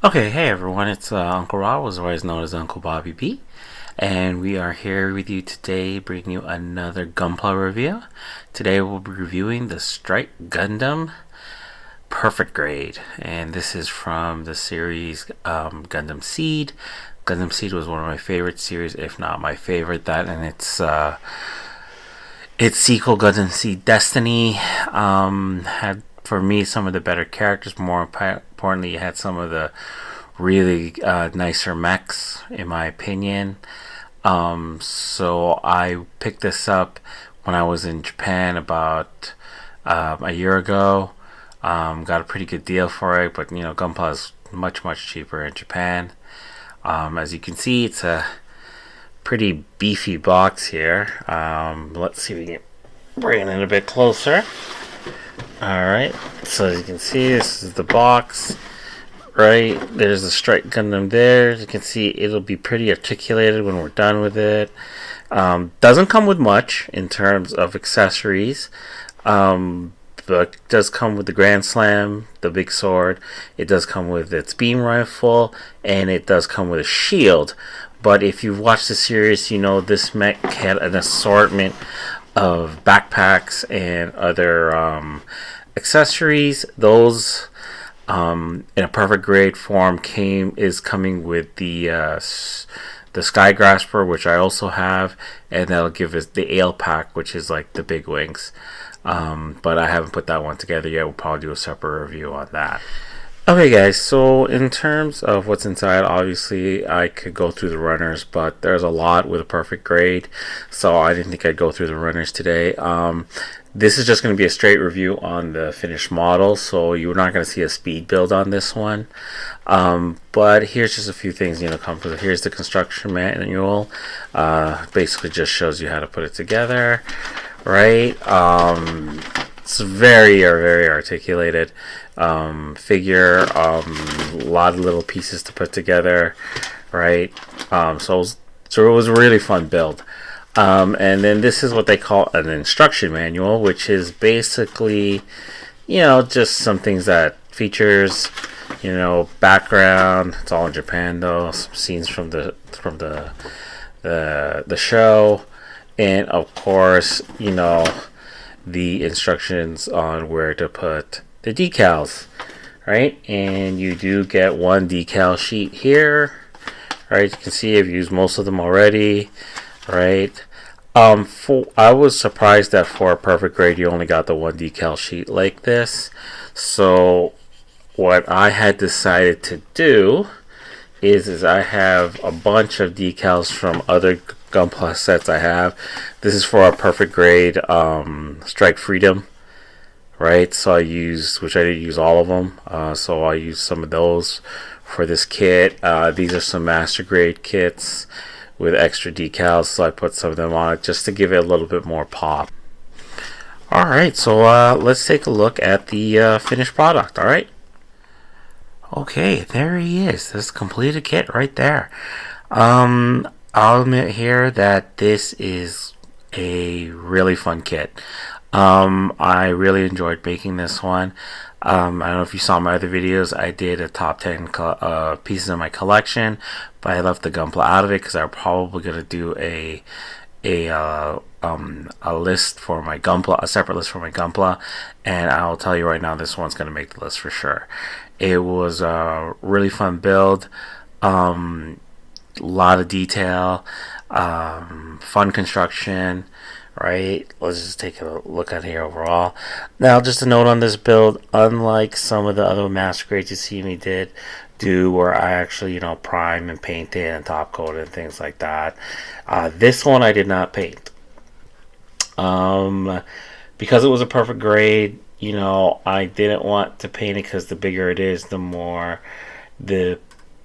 Okay, hey everyone, it's Uncle Rob, otherwise known as Uncle Bobby B, and we are here with you today bringing you another Gunpla review. Today we'll be reviewing the Strike Gundam Perfect Grade, and this is from the series Gundam Seed. Gundam Seed was one of my favorite series, if not my favorite, that and its sequel Gundam Seed Destiny had for me some of the better characters. More importantly, it had some of the really nicer mechs, in my opinion. So I picked this up when I was in Japan about a year ago. Got a pretty good deal for it, but Gunpla is much cheaper in Japan. As you can see, it's a pretty beefy box here. Let's see if we can bring it in a bit closer. Alright, so as you can see, this is the box. Right, there's the Strike Gundam there. As you can see, it'll be pretty articulated when we're done with it. Doesn't come with much in terms of accessories, but does come with the Grand Slam, the big sword. It does come with its beam rifle, and it does come with a shield. But if you've watched the series, you know this mech had an assortment of backpacks and other accessories. Those in a perfect grade form is coming with the Sky Grasper, which I also have, and that'll give us the Ale Pack, which is like the big wings. But I haven't put that one together yet. We'll probably do a separate review on that. Okay guys, so in terms of what's inside, obviously I could go through the runners, but there's a lot with a perfect grade, so I didn't think I'd go through the runners today. This is just going to be a straight review on the finished model, so you're not going to see a speed build on this one. But here's just a few things come with it. Here's the construction manual. Basically just shows you how to put it together, right? It's very articulated figure, a lot of little pieces to put together, right? So it was a really fun build. And then this is what they call an instruction manual, which is basically, just some things that features, background. It's all in Japan though. Some scenes from the show, and of course, the instructions on where to put the decals, right? And you do get one decal sheet here, right? You can see I've used most of them already, right? I was surprised that for a perfect grade you only got the one decal sheet like this. So what I had decided to do is I have a bunch of decals from other Gunpla sets I have. This is for a perfect grade Strike Freedom, right? So I didn't use all of them, so I used some of those for this kit. These are some master grade kits with extra decals, so I put some of them on it just to give it a little bit more pop. Alright, so let's take a look at the finished product. Alright, okay, there he is. This completed kit right there. I'll admit here that this is a really fun kit. I really enjoyed making this one. I don't know if you saw my other videos. I did a top 10 pieces of my collection, but I left the Gunpla out of it because I'm probably gonna do a list for my Gunpla, a separate list for my Gunpla, and I'll tell you right now, this one's gonna make the list for sure. It was a really fun build. Lot of detail, fun construction, right? Let's just take a look at here overall. Now, just a note on this build, unlike some of the other master grades you see me do where I actually prime and paint it and top coat and things like that, this one I did not paint, because it was a perfect grade. I didn't want to paint it because the bigger it is, the more the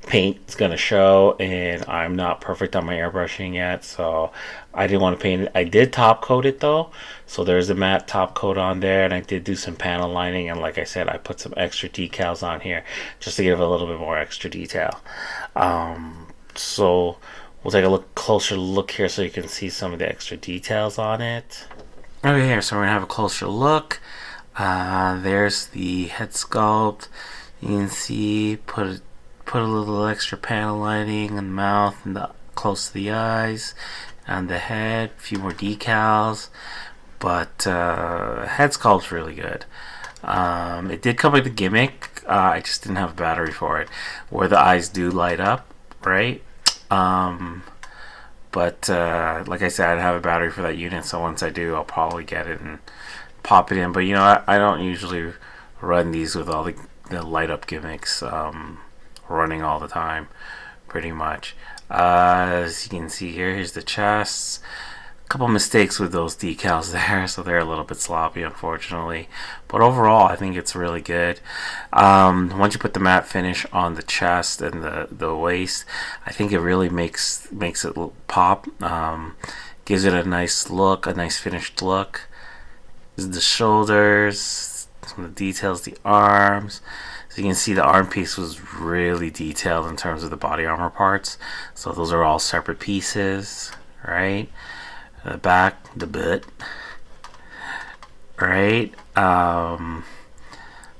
paint's gonna show, and I'm not perfect on my airbrushing yet, so I didn't want to paint it. I did top coat it though, so there's a matte top coat on there, and I did do some panel lining, and like I said, I put some extra decals on here just to give it a little bit more extra detail. So we'll take a closer look here so you can see some of the extra details on it. Okay, here, so we're gonna have a closer look. There's the head sculpt. You can see put a little extra panel lighting on the mouth and close to the eyes, on the head, a few more decals. But head sculpt's really good. It did come with a gimmick. I just didn't have a battery for it, where the eyes do light up, right? But like I said, I don't have a battery for that unit, so once I do, I'll probably get it and pop it in. But I don't usually run these with all the light up gimmicks running all the time, pretty much. As you can see here, here's the chest. A couple mistakes with those decals there, so they're a little bit sloppy, unfortunately. But overall, I think it's really good. Once you put the matte finish on the chest and the waist, I think it really makes it pop. Gives it a nice look, a nice finished look. The shoulders, some of the details, the arms. So you can see the arm piece was really detailed in terms of the body armor parts. So those are all separate pieces, right? The back, the butt, right?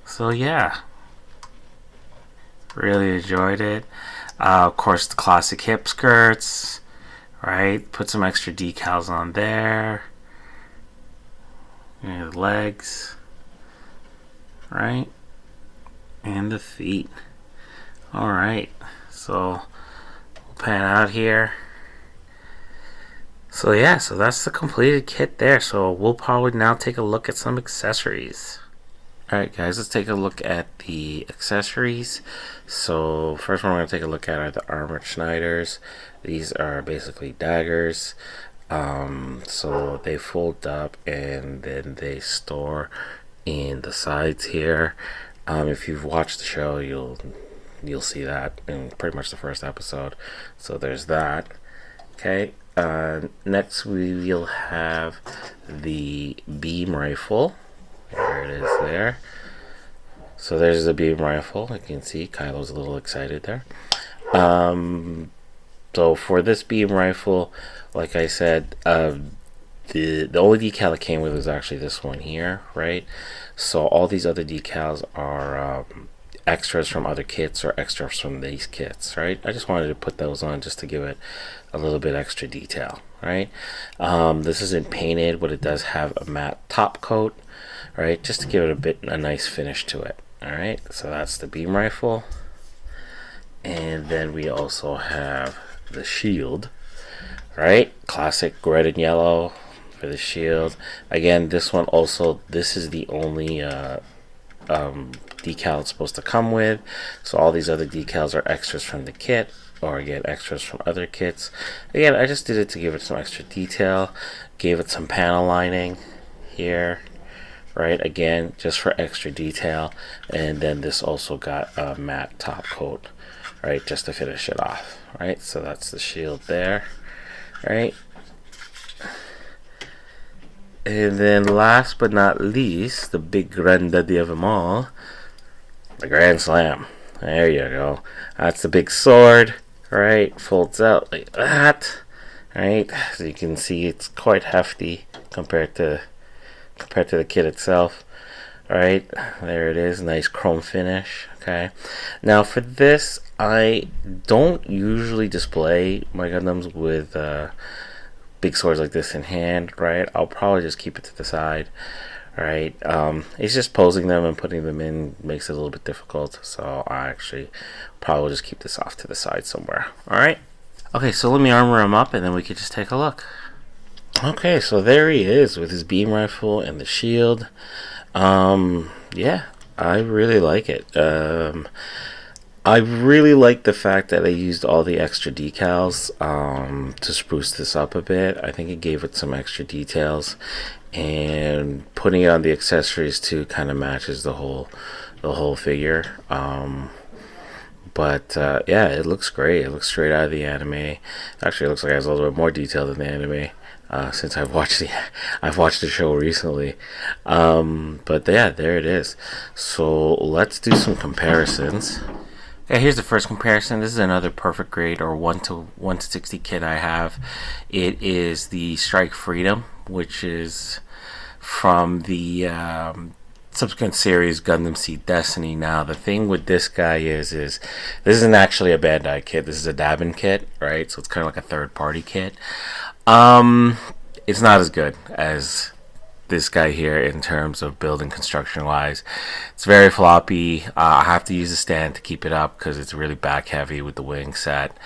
So yeah, really enjoyed it. Of course, the classic hip skirts, right? Put some extra decals on there. The legs, right? And the feet. Alright, so we'll pan out here. So yeah, so that's the completed kit there. So we'll probably now take a look at some accessories. Alright guys, let's take a look at the accessories. So first one we're going to take a look at are the armored Schneiders. These are basically daggers. So they fold up and then they store in the sides here. If you've watched the show, you'll see that in pretty much the first episode. So there's that. Okay. Next we will have the beam rifle. There it is there. So there's the beam rifle. You can see Kylo's a little excited there. So for this beam rifle, like I said, the only decal it came with is actually this one here, right? So all these other decals are extras from other kits or extras from these kits, right? I just wanted to put those on just to give it a little bit extra detail, right? This isn't painted, but it does have a matte top coat, right? Just to give it a nice finish to it, all right? So that's the beam rifle. And then we also have the shield, right? Classic red and yellow for the shield. Again, this one also, this is the only decal it's supposed to come with. So all these other decals are extras from the kit, or again extras from other kits. Again, I just did it to give it some extra detail, gave it some panel lining here, right? Again, just for extra detail. And then this also got a matte top coat, right, just to finish it off, right? So that's the shield there, right? And then last but not least, the big granddaddy of them all, the Grand Slam. There you go. That's the big sword, right? Folds out like that, right? So you can see it's quite hefty compared to the kit itself, right? There it is, nice chrome finish. Okay. Now for this, I don't usually display my Gundams with big swords like this in hand, right? I'll probably just keep it to the side, right? It's just posing them and putting them in makes it a little bit difficult, so I actually probably just keep this off to the side somewhere. All right. Okay, so let me armor him up and then we could just take a look. Okay, so there he is with his beam rifle and the shield. Yeah, I really like it. I really like the fact that they used all the extra decals to spruce this up a bit. I think it gave it some extra details, and putting it on the accessories too kind of matches the whole figure. But yeah, it looks great. It looks straight out of the anime. Actually, it looks like it has a little bit more detail than the anime. Since I've watched the show recently, but yeah, there it is. So let's do some comparisons. Okay, here's the first comparison. This is another Perfect Grade or 1 to 60 kit I have. It is the Strike Freedom, which is from the subsequent series, Gundam Seed Destiny. Now, the thing with this guy is this isn't actually a Bandai kit. This is a Dabin kit, right? So it's kind of like a third-party kit. It's not as good as this guy here in terms of building construction wise. It's very floppy. I have to use a stand to keep it up because it's really back heavy with the wing set.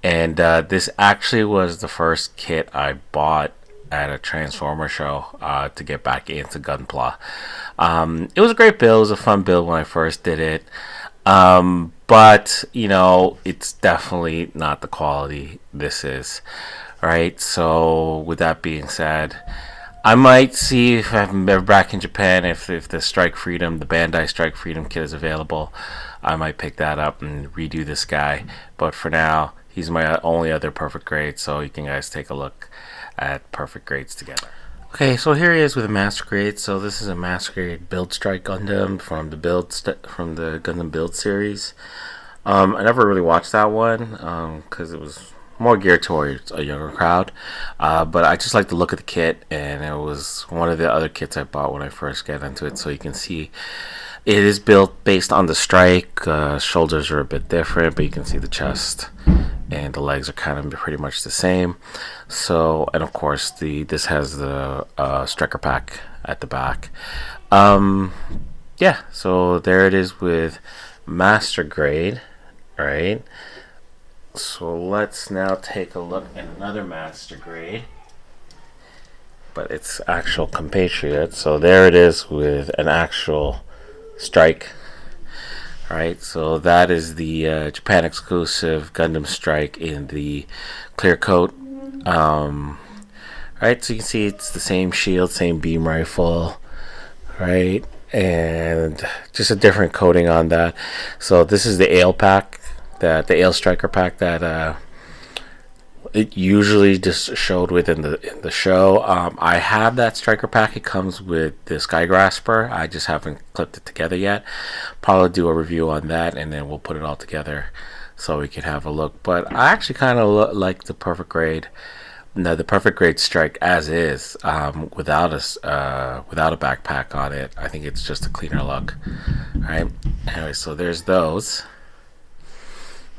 And this actually was the first kit I bought at a Transformer show to get back into Gunpla. It was a great build. It was a fun build when I first did it. But, you know, it's definitely not the quality this is. Right? So, with that being said, I might see if I'm ever back in Japan, if the Strike Freedom, the Bandai Strike Freedom kit is available, I might pick that up and redo this guy. But for now, he's my only other Perfect Grade, so you can guys take a look at Perfect Grades together. Okay, so here he is with a Master Grade. So this is a Master Grade Build Strike Gundam from the Gundam Build series. I never really watched that one because it was more geared towards a younger crowd, but I just like to look at the kit, and it was one of the other kits I bought when I first got into it. So you can see it is built based on the Strike. Shoulders are a bit different, but you can see the chest and the legs are kind of pretty much the same. So, and of course this has the Striker pack at the back. Yeah, so there it is with Master Grade, right? So let's now take a look at another Master Grade, but it's actual compatriot. So there it is with an actual Strike. Alright, so that is the Japan exclusive Gundam Strike in the clear coat. Right, so you can see it's the same shield, same beam rifle, right, and just a different coating on that. So this is the Ale pack. The Ale Striker pack that it usually just showed with in the show. I have that Striker pack. It comes with the Sky Grasper. I just haven't clipped it together yet. Probably do a review on that, and then we'll put it all together so we can have a look. But I actually kind of like the Perfect Grade. No, the Perfect Grade Strike as is, without a backpack on it. I think it's just a cleaner look. All right. Anyway, so there's those.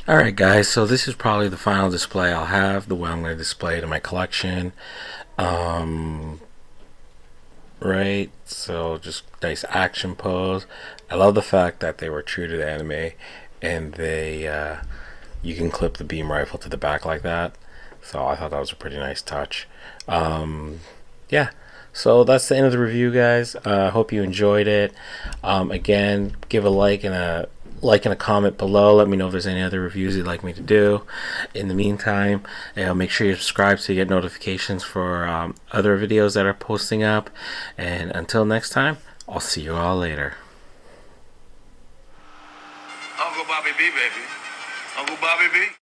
Alright guys, so this is probably the final display I'll have, the way I'm going to display it in my collection. Right, so just nice action pose. I love the fact that they were true to the anime, and they you can clip the beam rifle to the back like that. So I thought that was a pretty nice touch. Yeah, so that's the end of the review, guys. I hope you enjoyed it. Again, give a like and a comment below. Let me know if there's any other reviews you'd like me to do. In the meantime, make sure you subscribe so you get notifications for other videos that are posting up. And until next time, I'll see you all later. Uncle Bobby B, baby. Uncle Bobby B.